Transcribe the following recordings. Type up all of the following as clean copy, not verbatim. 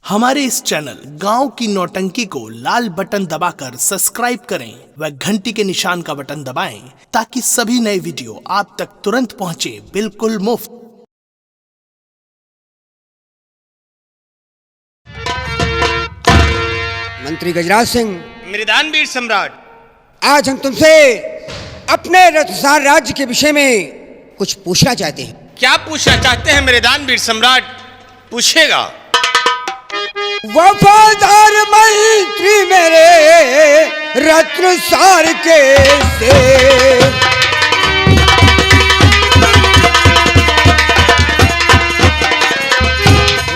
हमारे इस चैनल गांव की नौटंकी को लाल बटन दबाकर सब्सक्राइब करें व घंटी के निशान का बटन दबाएं ताकि सभी नए वीडियो आप तक तुरंत पहुंचे बिल्कुल मुफ्त। मंत्री गजराज सिंह, मृदान वीर सम्राट, आज हम तुमसे अपने रथसार राज्य के विषय में कुछ पूछना चाहते हैं। क्या पूछना चाहते हैं मृदान वीर सम्राट? पूछेगा। वफादार मंत्री मेरे रत्नसार के से,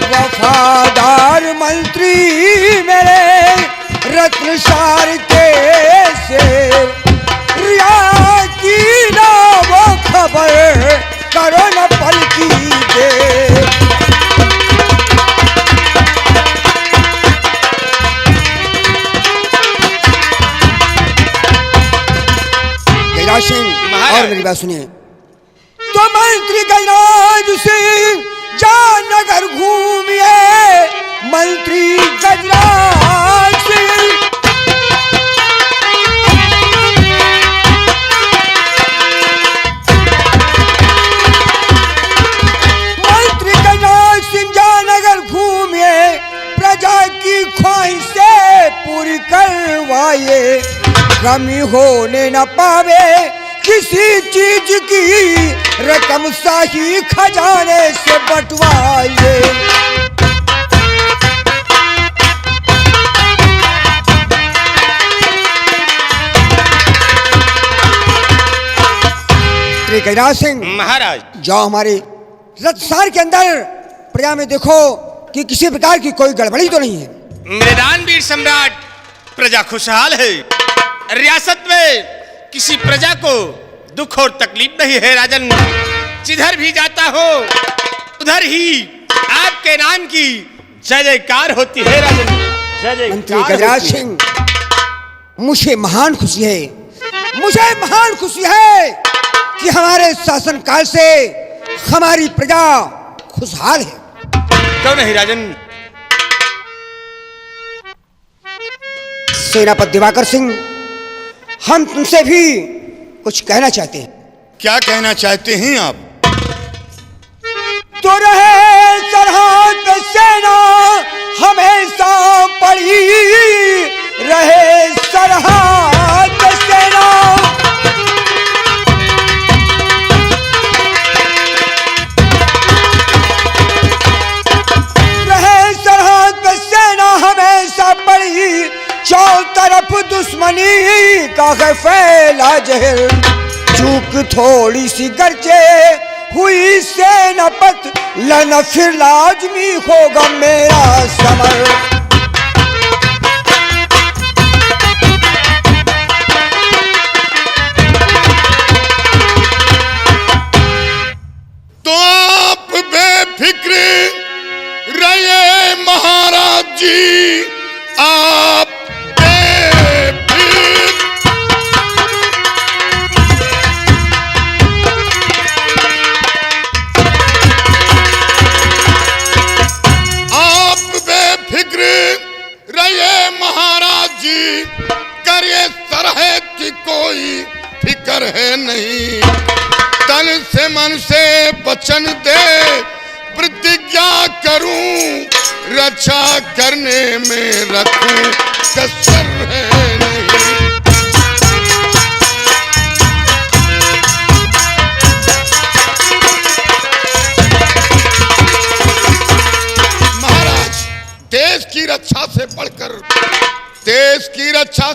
वफादार मंत्री मेरे रत्नसार के से, रिया की ना वो खबर करो न पल की दे। सिंह और मेरी बात सुनिए। तो मंत्री गजराज सिंह जानगर घूमिए, मंत्री गजराज सिंह मंत्री गजराज सिंह जानगर घूमिए, प्रजा की ख्वाहिशें पूरी करवाइए, कमी होने न पावे किसी चीज की, रकम शाही खजाने से बंटवाइए। श्री गजराज सिंह महाराज, जाओ हमारे रथसार के अंदर प्रजा में देखो कि किसी प्रकार की कोई गड़बड़ी तो नहीं है। मृदान वीर सम्राट, प्रजा खुशहाल है। रियासत में किसी प्रजा को दुख और तकलीफ नहीं है राजन। जिधर भी जाता हो उधर ही आपके नाम की जय जयकार होती है राजन। जय मंत्री गजराज सिंह, मुझे महान खुशी है कि हमारे शासन काल से हमारी प्रजा खुशहाल है। क्यों नहीं राजन? सेनापति दिवाकर सिंह, हम तुमसे भी कुछ कहना चाहते हैं। क्या कहना चाहते हैं आप? तो रहे सरहद सेना हमेशा पड़ी रहे, सरहद सेना रहे, सरहद सेना हमेशा पड़ी, चारों तरफ दुश्मनी का है फैला जहर, चूक थोड़ी सी गर्जे हुई सेनापत, लना फिर लाजमी होगा मेरा समर। तो आप बेफिक्र रहिए महाराज जी, आप कोई फिकर है नहीं, तन से मन से वचन दे प्रतिज्ञा करूं, रक्षा करने में रखूं कसर है नहीं। महाराज, देश की रक्षा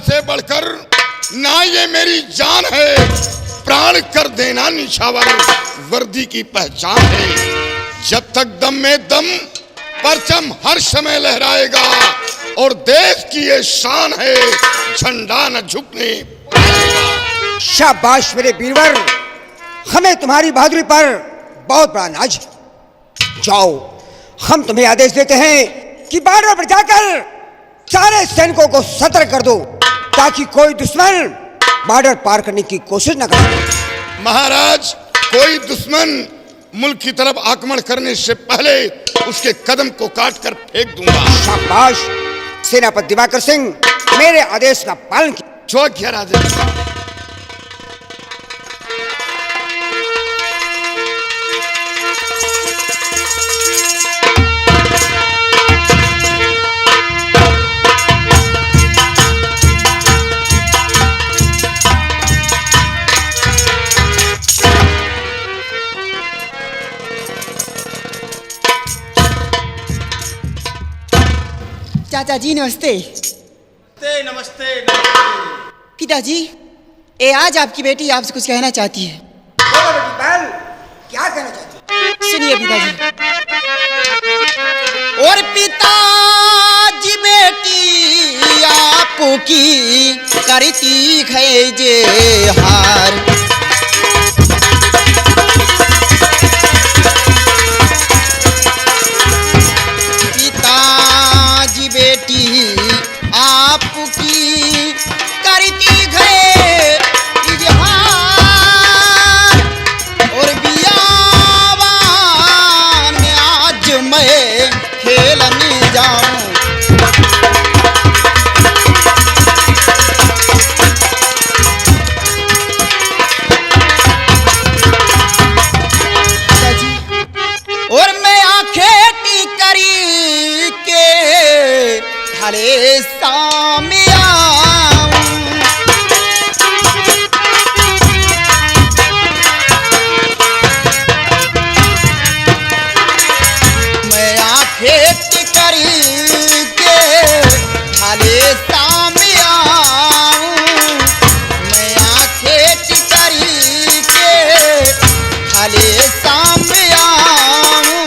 से बढ़कर ना ये मेरी जान है, प्राण कर देना निछावर वर्दी की पहचान है। जब तक दम में दम परचम हर समय लहराएगा, और देश की ये शान है, झंडा न झुकने पाएगा। शाबाश मेरे वीरवर, हमें तुम्हारी बहादुरी पर बहुत बड़ा नाज है। जाओ, हम तुम्हें आदेश देते हैं कि बॉर्डर पर जाकर सारे सैनिकों को सतर्क कर दो, ताकि कोई दुश्मन बॉर्डर पार करने की कोशिश न करे। महाराज, कोई दुश्मन मुल्क की तरफ आक्रमण करने से पहले उसके कदम को काट कर फेंक दूंगा। शाबाश सेनापति दिवाकर सिंह, मेरे आदेश का पालन किया। जो आज्ञा राजन। चाचा जी नमस्ते। नमस्ते नमस्ते। पिताजी, आज आपकी बेटी आपसे कुछ कहना चाहती है। बोलो बेटी पायल, क्या कहना चाहती है? सुनिए पिताजी। और पिताजी बेटी आपकी करती है जे हार, पिताजी बेटी आपकी करती है इजहार, और बियावान में आज मैं खेलने जाऊं। और मैं आंखें टिकरी के थारे सामने आऊं, मैं आंखें टिकरी के थारे सामने आऊं, मैं आंखें टिकरी के थारे सामने आऊं।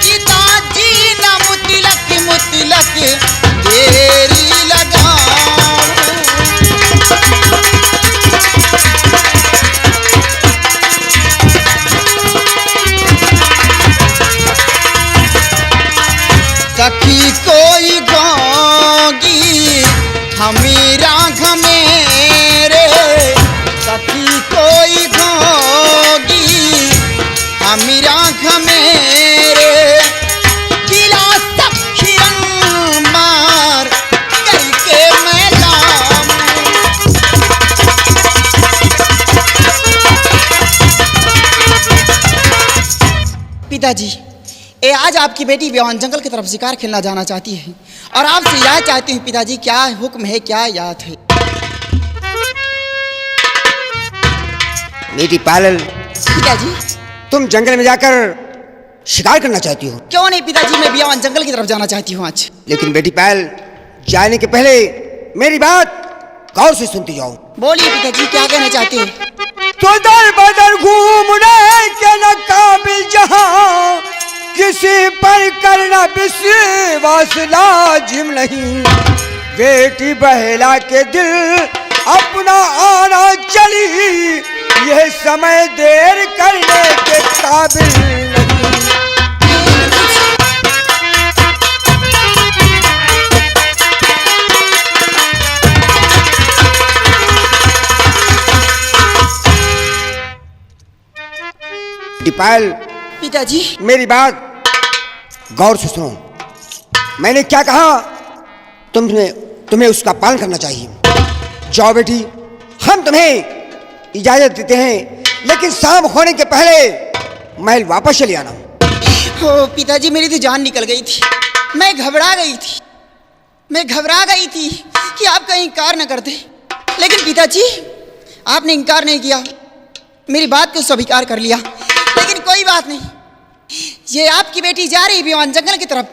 पिताजी ना मुतिलक मुतिलक देरी लगाऊं। सखी कोई गोगी हमीरा घमेरे, सखी कोई गोगी हमीरा घमेरे, गिला सखियन मार करके मैं लाऊं। पिताजी, आज आपकी बेटी बयान जंगल की तरफ शिकार खेलना जाना चाहती है, और आपसे यह चाहती हूँ पिताजी, क्या हुक्म है, क्या याद है? बेटी पायल, पिताजी। तुम जंगल में जाकर शिकार करना चाहती हो? क्यों नहीं पिताजी, मैं बयान जंगल की तरफ जाना चाहती हूँ आज। लेकिन बेटी पायल, जाने के पहले मेरी बात गौर से सुनती जाओ। बोलिए पिताजी, क्या कहना चाहते हो? तो दर बदर घूमने के न काबिल जहां, किसी पर करना विश्वास लाजिम नहीं। बेटी बहला के दिल अपना आना चली, यह समय देर करने के काबिल नहीं। पायल, पिताजी। मेरी बात गौर से सुनो। मैंने क्या कहा, तुम्हें उसका पालन करना चाहिए। जाओ बेटी, हम तुम्हें इजाजत देते हैं, लेकिन शाम होने के पहले महल वापस चले आना। ओ पिताजी, मेरी तो जान निकल गई थी, मैं घबरा गई थी कि आप कहीं इनकार न करते। लेकिन पिताजी, आपने इनकार नहीं किया, मेरी बात को स्वीकार कर लिया। लेकिन कोई बात नहीं, ये आपकी बेटी जा रही बयान जंगल की तरफ,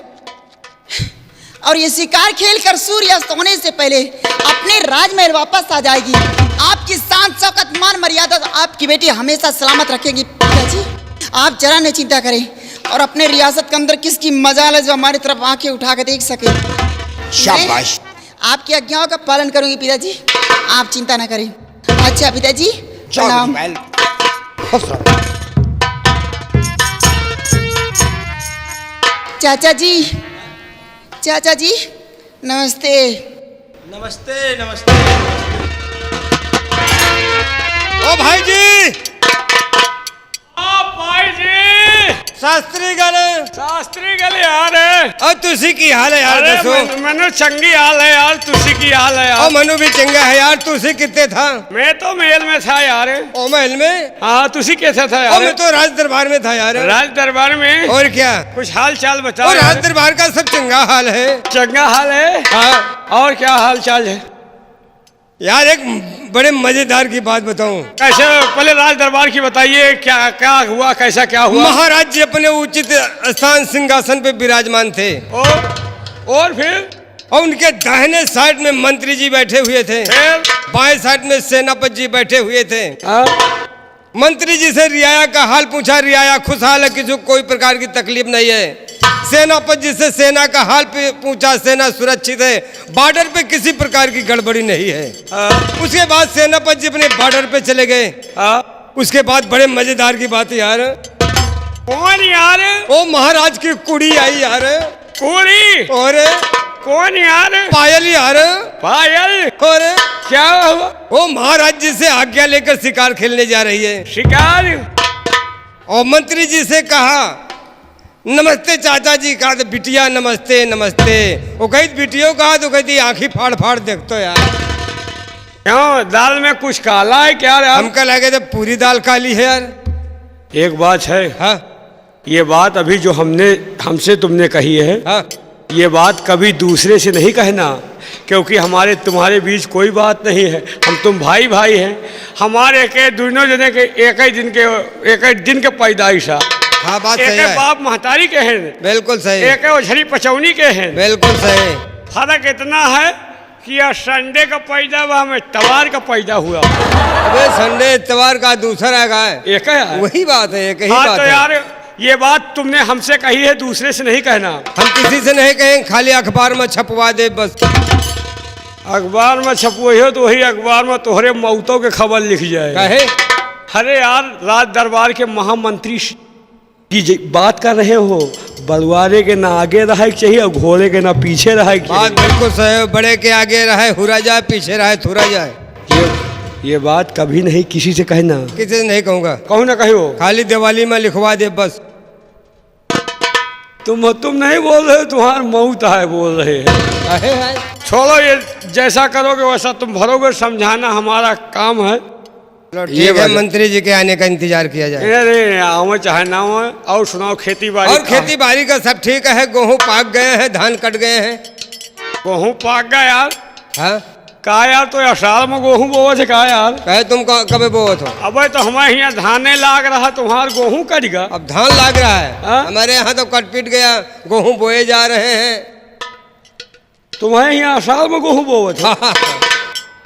और ये शिकार खेलकर सूर्यास्त होने से पहले अपने राजमहल वापस आ जाएगी। आपकी शान शौकत मान मर्यादा आपकी बेटी हमेशा सलामत रखेगी। पिताजी, आप जरा नहीं चिंता करें, और अपने रियासत के अंदर किसकी मजाल है जो हमारी तरफ आंखें उठा कर देख सके। शाबाश। आपकी आज्ञाओं का पालन करूंगी पिताजी, आप चिंता न करें। अच्छा पिताजी, प्रणाम। चाचा जी नमस्ते। नमस्ते नमस्ते। ओ भाई जी, भाई जी, शास्त्री गल यार और तुसी की हाल है यार? दसो। मनु चंगी हाल है यार, तुसी की हाल है यार? और मनु भी चंगा है यार। तुसी कितने था? मैं तो महल में था यार। ओ महल में? हाँ, तुसी कैसा था यार? मैं तो राज दरबार में था यार। राज दरबार में? और क्या? कुछ हाल चाल बताओ। राज दरबार का सब चंगा हाल है। चंगा हाल है? हाँ। और क्या हाल चाल है यार? एक बड़े मजेदार की बात बताऊं। कैसे? पहले राज दरबार की बताइए, क्या क्या हुआ, कैसा क्या हुआ? महाराज जी अपने उचित स्थान सिंहासन पे विराजमान थे। और फिर? और उनके दाहिने साइड में मंत्री जी बैठे हुए थे, बाएं साइड में सेनापति जी बैठे हुए थे। मंत्री जी से रियाया का हाल पूछा। रियाया खुशहाल है, किसी को कोई प्रकार की तकलीफ नहीं है। सेनापति जी से सेना का हाल पूछा। सेना सुरक्षित है, बॉर्डर पे किसी प्रकार की गड़बड़ी नहीं है। उसके बाद सेनापति जी अपने बॉर्डर पे चले गए। उसके बाद बड़े मजेदार की बात यार। कौन यार? ओ महाराज की कुड़ी आई यार। कुड़ी? और कौन यार? पायल यार। पायल? और क्या हुआ? वो महाराज जी से आज्ञा लेकर शिकार खेलने जा रही है। शिकार? और मंत्री जी से कहा नमस्ते चाचा जी। कहा तो बिटिया नमस्ते नमस्ते। वो कही बिटियों कहा तो कहती आंखी फाड़ फाड़ देख तो यार। क्यों, दाल में कुछ काला है क्या यार? हमका लगे तो पूरी दाल काली है यार। एक बात है। हाँ? ये बात अभी जो हमसे तुमने कही है, हाँ? ये बात कभी दूसरे से नहीं कहना, क्योंकि हमारे तुम्हारे बीच कोई बात नहीं है। हम तुम भाई भाई हैं। हमारे के दोनों जने के एक ही दिन के पैदाइश है। हाँ, बात सही है। बाप महतारी के हैं। बिल्कुल सही। एक ओझरी पचौनी के हैं। बिल्कुल सही। फर्क इतना है कि यह संडे का पैदा हुआ, हमें तवार का पैदा हुआ। अबे संडे इतवार का दूसरा का है। एक है। वही बात है, एक ही हाँ, बात तो है। यार ये बात तुमने हमसे कही है, दूसरे से नहीं कहना। हम किसी से नहीं कहेंगे, खाली अखबार में छपवा दे बस। अखबार में छपवही हो तो वही अखबार में तोहरे मौतों के खबर लिख जाए। कहे? अरे यार, राज दरबार के महामंत्री की बात कर रहे हो। बलवारे के ना आगे रहे चाहिए और घोड़े के ना पीछे रहे। बात बिल्कुल सही है। बड़े के आगे रहे हुरा जाए, पीछे रहे थुरा जाए। ये बात कभी नहीं किसी से कहना। किसी से नहीं कहूँगा। कहूँ ना कहो, खाली दिवाली में लिखवा दे बस। तुम नहीं बोल रहे, तुम्हारा मौत है बोल रहे हैं। छोड़ो, ये जैसा करोगे वैसा तुम भरोगे। समझाना हमारा काम है। ठीक है, मंत्री जी के आने का इंतजार किया जाए। अरे आओ चाहे ना हो। और सुनाओ, खेती बाड़ी? और खेती बाड़ी का सब ठीक है। गेहूँ पाक गए हैं, धान कट गए हैं। गेहूँ पाक गया यार? हाँ? का यार, तो अषाढ़ में गेहूँ बोओ थे का यार? कहे तुम कब बोओ हो? अब तो हमारे यहाँ धाने लाग रहा, तुम्हार गेहूँ कट गया। अब धान लाग रहा है। हाँ? हमारे यहाँ तो कट पीट गया, गेहूँ बोए जा रहे हैं। तुम्हारे यहाँ अषाढ़ में गेहूँ बोओ थे?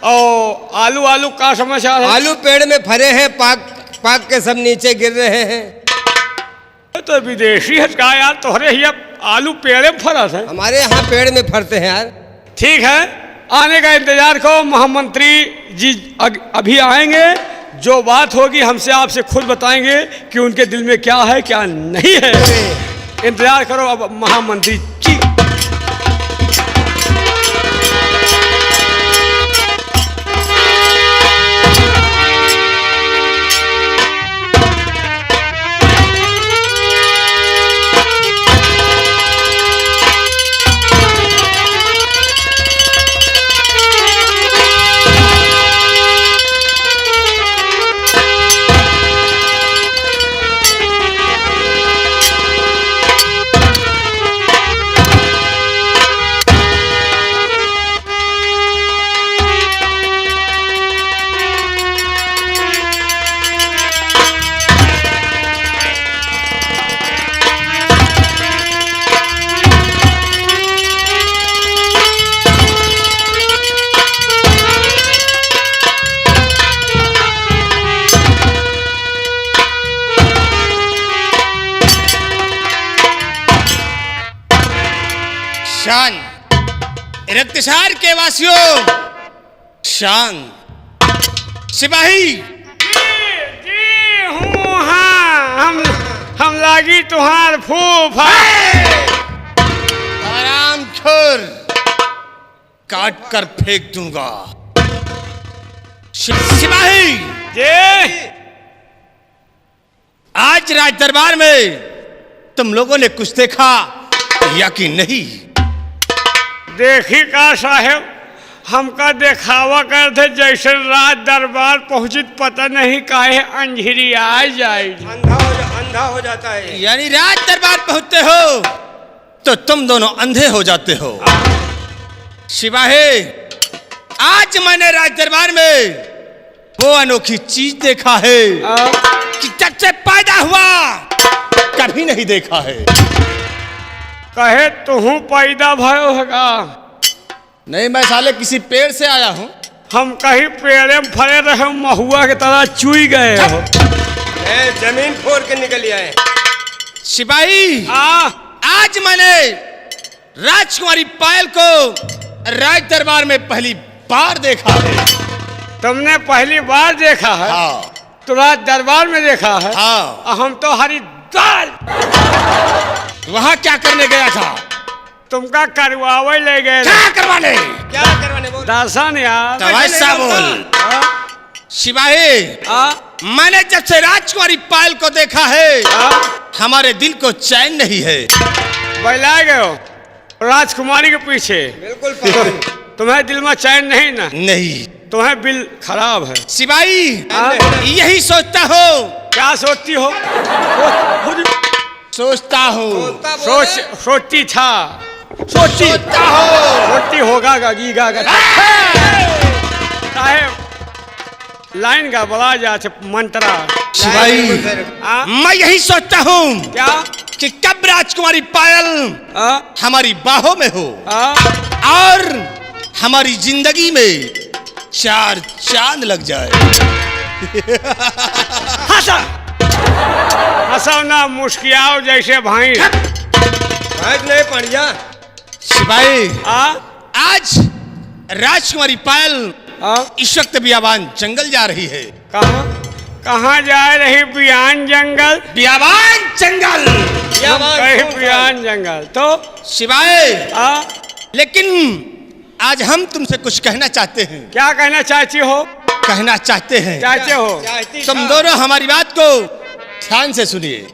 और आलू का समाचार है? आलू पेड़ में फरे हैं, पाक के सब नीचे गिर रहे हैं। तो विदेशी है का यार? तोहरे यहाँ आलू पेड़ में फरा है? हमारे यहाँ पेड़ में फरते हैं यार। ठीक है, आने का इंतजार करो। महामंत्री जी अभी आएंगे। जो बात होगी हमसे आपसे खुद बताएंगे कि उनके दिल में क्या है क्या नहीं है। इंतजार करो अब महामंत्री जी। शान, रक्तसार के वासियों, शान। सिपाही जी हूँ। हाँ, हम लागी तुहार फूफा। आराम खोर, काट कर फेंक दूंगा। सिपाही जी, आज राज दरबार में तुम लोगों ने कुछ देखा या कि नहीं? देखी का साहेब, हमका दिखावा करते जैसे रात दरबार पहुंचित पता नहीं काहे अंधेरी आ जाए। अंधा हो जाता है। यानी रात दरबार पहुंचते हो तो तुम दोनों अंधे हो जाते हो। सिपाही, आज मैंने राज दरबार में वो अनोखी चीज देखा है कि जब से पैदा हुआ कभी नहीं देखा है। कहे तुहू पैदा भयो होगा? नहीं, मैं साले किसी पेड़ से आया हूँ। हम कहीं पेड़े में फरे रहे, महुआ की तरह चुई गए हो। जमीन फोड़ के निकल आए। सिपाही, आज मैंने राजकुमारी पायल को राज दरबार में पहली बार देखा है। तुमने पहली बार देखा है? हाँ। तो राज दरबार में देखा है? हाँ। हम तो हरिद्वार। वहाँ क्या करने गया था? तुमका करवावे ले गए। क्या करवाने? क्या करवाने बोल? दर्शन यार। तो वैसा बोल। सिपाही, मैंने जब से राजकुमारी पायल को देखा है हमारे दिल को चैन नहीं है। बैला गए हो राजकुमारी के पीछे? बिल्कुल। तुम्हें दिल में चैन नहीं ना? नहीं। तुम्हें बिल खराब है। सिपाही, यही सोचता हो। क्या सोचती हो? सोचता हूँ। सोचती था। सोचता हो। सोचती होगा गीगा लाइन का बड़ा जाते मंत्रा। सिपाही, मैं यही सोचता हूँ क्या कि कब राजकुमारी पायल हमारी बाहों में हो और हमारी जिंदगी में चार चांद लग जाए। हंसाओ ना, मुस्कियाओ जैसे भाई। नहीं पढ़िया। सिपाही, आज राजकुमारी पायल इस वक्त बियाबान जंगल जा रही है। कहाँ जा रही? बियान जंगल। बियाबान जंगल। कहीं बियान जंगल तो सिपाही, लेकिन आज हम तुमसे कुछ कहना चाहते हैं। क्या कहना चाहती हो? कहना चाहते हैं। चाहते हो? तुम दोनों हमारी बात को ध्यान से सुनिए।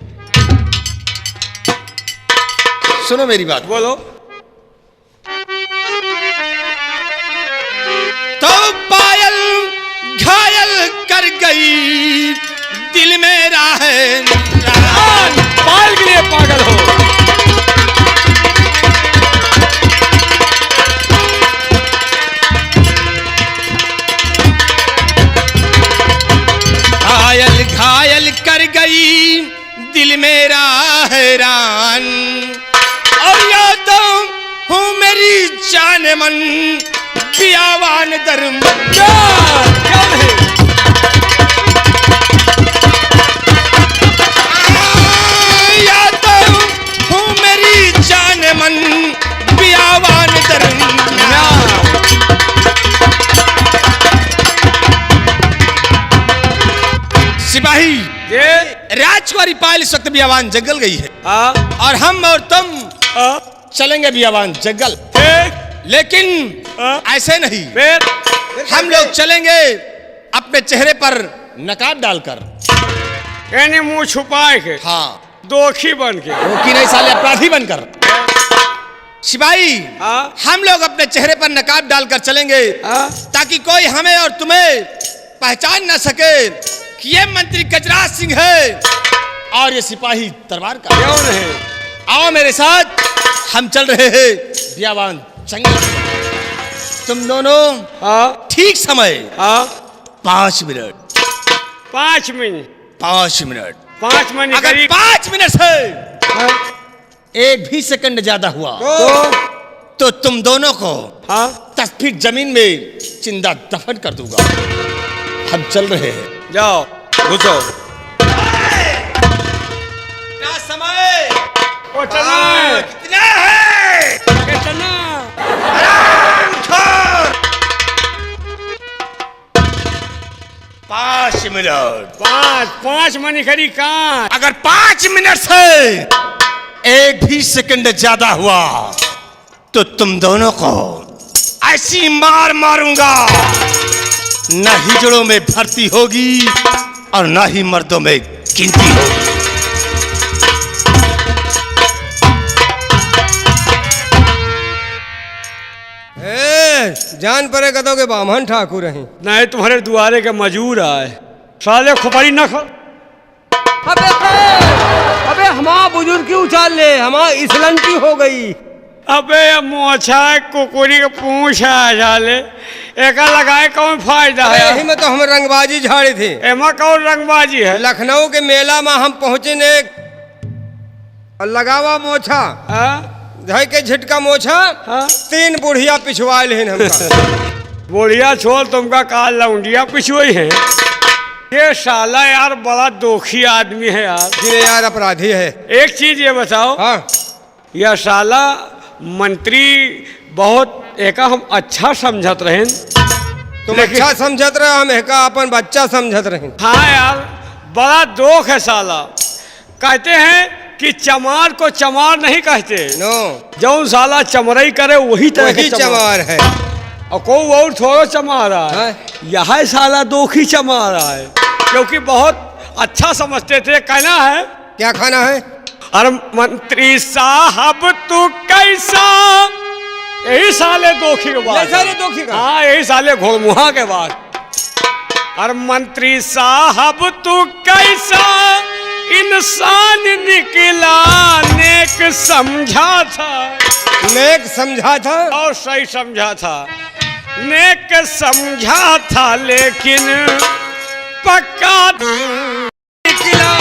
सुनो मेरी बात। बोलो। तो पायल घायल कर गई दिल मेरा है। पायल के लिए पागल हो? घायल घायल कर गई दिल मेरा हैरान और यादों हूँ मेरी जान मन बियावान यादों हूँ मेरी जान मन बियावान सिपाही, राजकुमारी पायल इस वक्त बियावान जंगल गई है और हम और तुम चलेंगे बियावान जंगल। लेकिन ऐसे नहीं, हम लोग चलेंगे अपने चेहरे पर नकाब डालकर। यानी मुंह छुपाए के? हाँ। दोखी बन के? दोखी नहीं साले, अपराधी बनकर। सिपाही, हम लोग अपने चेहरे पर नकाब डालकर चलेंगे ताकि कोई हमें और तुम्हें पहचान ना सके कि ये मंत्री गजराज सिंह है और ये सिपाही दरबार का। क्यों नहीं? आओ मेरे साथ, हम चल रहे हैं बियावान जंगल। तुम दोनों ठीक समय 5 मिनट। 5 मिनट? 5 मिनट। 5 मिनट? अगर 5 मिनट से एक भी सेकंड ज्यादा हुआ तो तुम दोनों को 10 फीट जमीन में जिंदा दफन कर दूंगा। हम चल रहे हैं। जाओ घुसो। कितना समय? कितना है? कितना है? कितना? 5 मिनट। 5 मिनट खरी कहाँ? अगर 5 मिनट से एक भी सेकंड ज्यादा हुआ तो तुम दोनों को ऐसी मार मारूंगा, न हिजड़ों में भर्ती होगी और न ही मर्दों में गिनती होगी। जान परे कदों के बामन ठाकुर हैं। नहीं तुम्हारे दुआरे के मजूर आए साले खोपड़ी न खा। अबे हमारा बुजुर्ग की उछाल ले, हमारा इसलन की हो गई। अबे मोछा कुकुरी के पूछ है साले, एक लगाए कौन फायदा है? यही में तो हम रंगबाजी झाड़े थे। एमा कौन रंगबाजी है? लखनऊ के मेला में हम पहुंचे ने लगावा मोछा धई के झिटका मोछा, 3 बुढ़िया पिछवा लेन हमका। बुढ़िया छोड़ तुमका काल लौंडिया पिछुई है। ये साला यार बड़ा दोखी आदमी है यार। ये यार अपराधी है। एक चीज ये बताओ, हाँ यह साला मंत्री बहुत एक हम अच्छा समझत रहे। तुम अच्छा समझत रहे, हम एक अपन बच्चा समझत रहे। हाँ यार बड़ा दोख है साला। कहते हैं कि चमार को चमार नहीं कहते। नो जो साला चमरई करे वही तरह वही चमार है। और कोई और थोड़ा चमार रहा है, यह साला दोखी चमार रहा है। क्योंकि बहुत अच्छा समझते थे। कहना है क्या खाना है? अरे मंत्री साहब तू कैसा, यही साले दोखी के बाद, साले दोखी का? हाँ यही साले घोड़मुहा के बाद। अरे मंत्री साहब तू कैसा इंसान निकला, नेक समझा था। नेक समझा था और सही समझा था। नेक समझा था लेकिन पक्का निकला।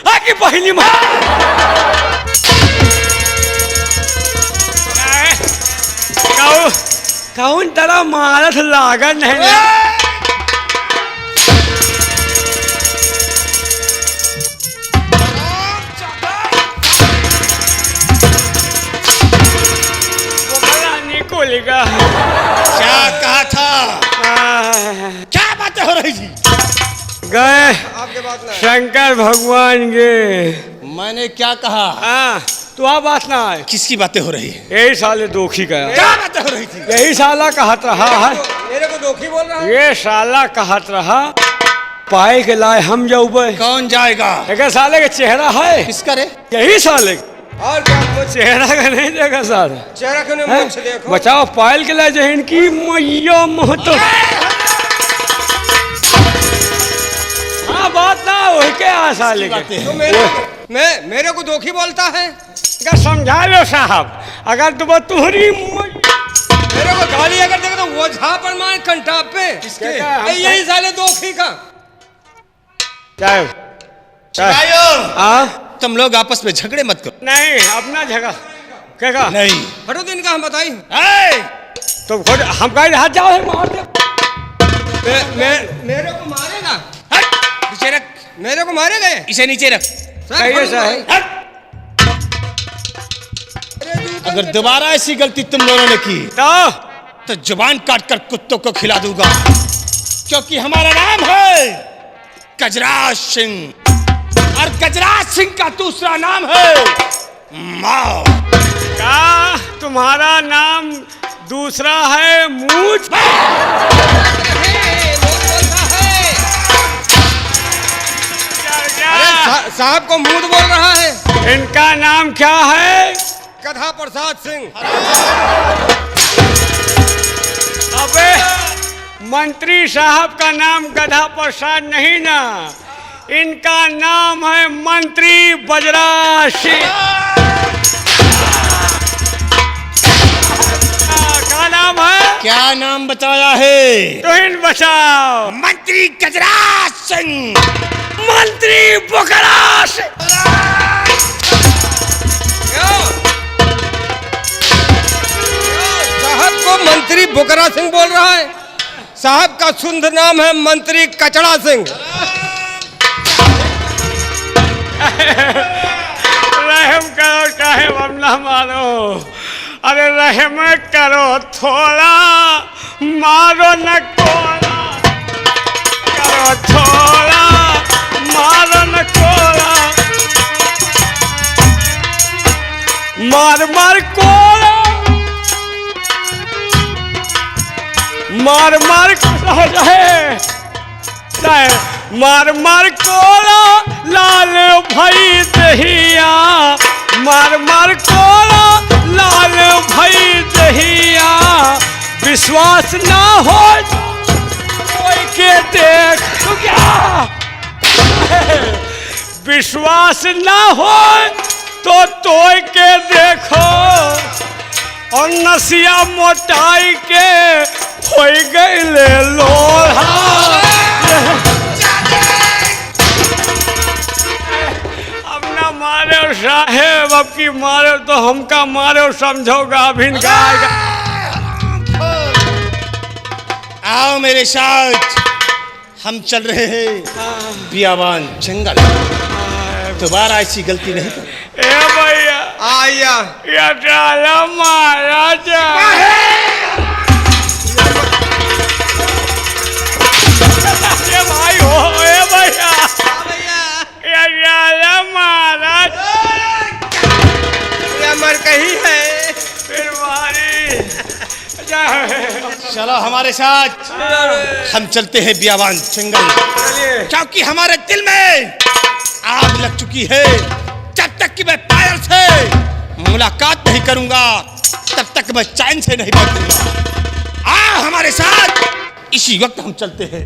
आगे पहली कौन तरह मारत लागन है। निकोलेगा क्या कहा था? क्या बातें हो रही थी? गए आपके बात ना शंकर भगवान के। मैंने क्या कहा? हाँ तो आ बात ना आए। किसकी बातें हो रही है? यही साले दोखी का है। क्या बातें हो रही थी? यही साला कहत रहा है। मेरे को दोखी बोल रहा है। ये साला कहत रहा पाए के लाए हम जाऊबे। कौन जाएगा? एक साले के चेहरा है। किसका रे? यही साले और क्या चेहरा का नहीं देखा सारा। चेहरा क्यों नहीं हैं? मुझसे देखो। बचाओ पायल के लाए जहन की मैया महतो। हाँ बात ना वही के आ साले के। तो मेरे को दोखी बोलता है। क्या समझा लो साहब, अगर तुम्हारी मेरे को गाली अगर देगा तो वो झापड़ मार कंटाप पे। यही साले दोखी का। तुम लोग आपस में झगड़े मत करो। नहीं अपना झगड़ा क्या नहीं। हटो दिन का हम बताई। तुम खुद हम कहीं हाथ जाओ है मार दे। मेरे को मारेगा? नीचे रख। मेरे को मारेगा? इसे नीचे रख। अगर दोबारा ऐसी गलती तुम दोनों ने की तो जुबान काट कर कुत्तों को खिला दूंगा। क्योंकि हमारा नाम है गजराज सिंह और गजराज सिंह का दूसरा नाम है माँ। क्या तुम्हारा नाम दूसरा है मूछ? साहब को मूड बोल रहा है। इनका नाम क्या है? गधा प्रसाद सिंह। अबे मंत्री साहब का नाम गधा प्रसाद नहीं ना, इनका नाम है मंत्री बजराज सिंह। क्या नाम है? क्या नाम बताया है? तुम बचाओ। मंत्री गजराज सिंह। मंत्री बकरा सिंह। साहब को मंत्री बुकरा सिंह बोल रहा है। साहब का शुद्ध नाम है मंत्री कचड़ा सिंह। रहम करो चाहे वरना मारो। अरे रहम करो थोड़ा, मारो न कोड़ा। करो थोड़ा, मारो न कोड़ा। मार मार कोड़ा मार मार रहे मार मार कोड़ा लाल भाई दहिया मार मार कोड़ा लाल भाई दहिया विश्वास ना हो कोई के देख तू क्या विश्वास ना हो तो तोय के देखो और नसिया मोटाई के हो गई लोहा अब ना मारे साहेब अब की मारे तो हमका मारे समझोगा अभिन गाएगा। आओ मेरे साथ हम चल रहे हैं बियाबान जंगल दोबारा ऐसी गलती नहीं कर। ए भैया आया ये डाला महाराजा ये भाई हो ए भैया ये डाला महाराज ये मर कहीं है फिर मारी चलो हमारे साथ हम चलते हैं बियाबान जंगल क्योंकि हमारे दिल में आग लग चुकी है। जब तक कि मैं पायल से मुलाकात नहीं करूंगा तब तक मैं चैन से नहीं बैठूंगा। आ हमारे साथ इसी वक्त हम चलते हैं।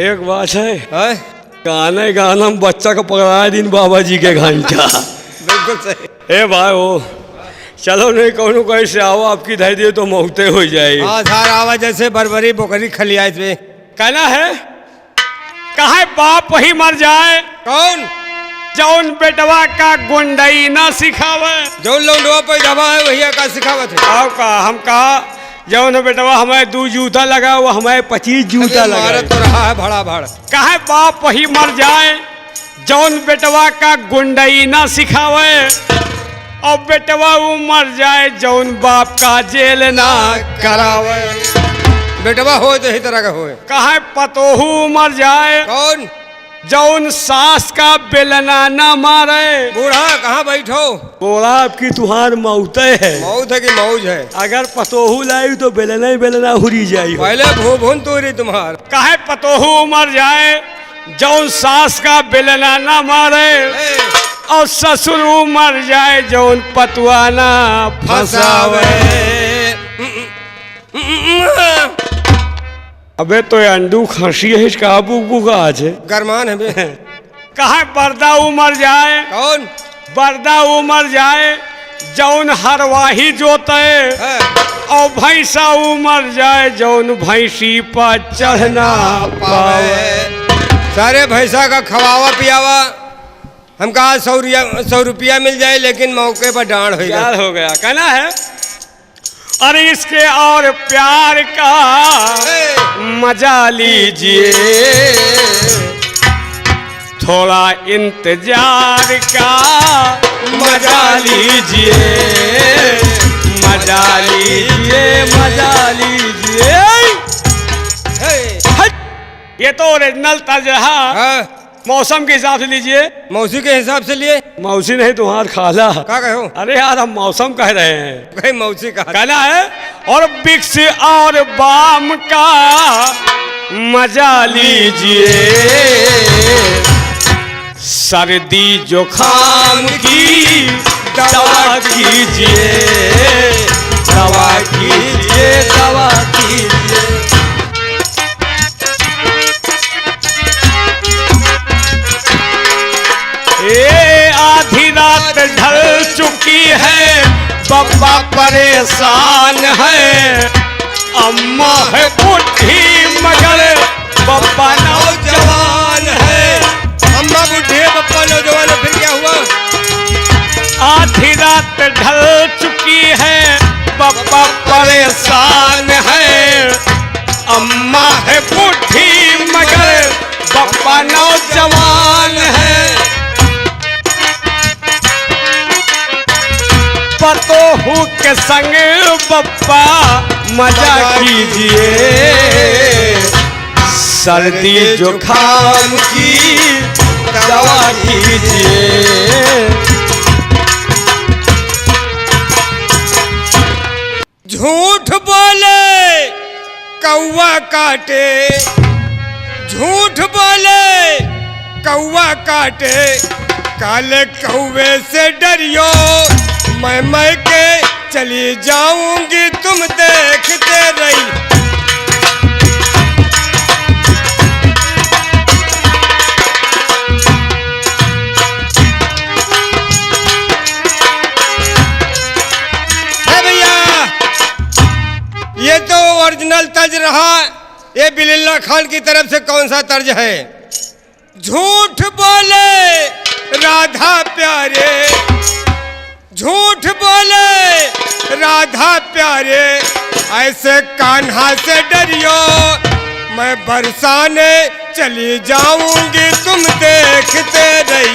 एक बात है गाने गाना में बच्चा को पकड़ाया दिन बाबा जी के घंटा बिल्कुल सही। ए भाई हो चलो नहीं कहूँ कैसे आओ आपकी धै दिए तो मौते हो जाए। हाँ सारा आवाज जैसे बरबरी बोकरी खलिया इसमें कहना है कहा बाप ही मर जाए कौन जौन बेटवा का गुंडई ना सिखावे जो लौंडवा पे दबा है वही का सिखावत है। आओ का हम कहा जौन बेटवा हमें 2 जूता लगा वो हमें 25 जूता लगा मारा तो रहा है भड़ा भड़ कहे बाप ही मर जाए जौन बेटवा का गुंडई ना सिखावे और बेटवा वो मर जाए जौन बाप का जेल ना करावे। बेटवा हो तो ही तरह का हो कहे पतोहू मर जाए कौन जौन सास का बेलना ना मारे। बूढ़ा कहाँ बैठो बोला आपकी तुहार मौते है मौत है कि मौज है। अगर पतोहू लाई तो बेलना ही बेलना हुरी जाई हो। पहले भून तोरी तुम्हार काहे पतोहू मर जाए जौन सास का बेलना ना मारे और ससुर मर जाए जौन पतुआ ना फंसावे। अबे तो अंडू खांसी है इसका बुक आज है गरमान है बे। कहा बर्दा मर जाए कौन बर्दा मर जाए जौन हरवाही जोते और भैंसा मर जाए जौन भैंसी पर चढ़ना पावे। सारे भैंसा का खवावा पियावा हम कहा 100 रुपया मिल जाए लेकिन मौके पर डांड हो प्यार हो गया कहना है अरे इसके और प्यार का मजा लीजिए थोड़ा इंतजार का मजा लीजिए मजा लीजिए मजा लीजिए। ये तो ओरिजिनल तर्ज है मौसम के हिसाब से लीजिए। मौसी के हिसाब से लिए मौसी नहीं तुम्हार खाला क्या कहो अरे यार हम मौसम कह रहे हैं कहीं मौसी का कहना है और बिक्स और बाम का मजा लीजिए सर्दी जुखाम की दवा कीजिए दवा कीजिए दवा कीजिए। आधी रात ढल चुकी है बब्बा परेशान है अम्मा है बुढ़ी मगर बब्बा नौजवान है। अम्मा बुढ़ी है पप्पा नौजवान है फिर क्या हुआ। आधी रात ढल चुकी है बब्बा परेशान है अम्मा है बुढ़ी मगर बब्बा नौजवान है। पतोहू के संग बप्पा मजा कीजिए सर्दी जुखाम की दवा कीजिए। झूठ बोले कौवा काटे, झूठ बोले कौवा काटे, काले कौवे से डरियो मैं के चली जाऊंगी तुम देखते रही। ये तो ओरिजिनल तर्ज रहा, ये बिल्ला खान की तरफ से कौन सा तर्ज है? झूठ बोले राधा प्यारे, झूठ बोले राधा प्यारे, ऐसे कान्हा से डरियो मैं बरसाने चली जाऊंगी तुम देखते रही।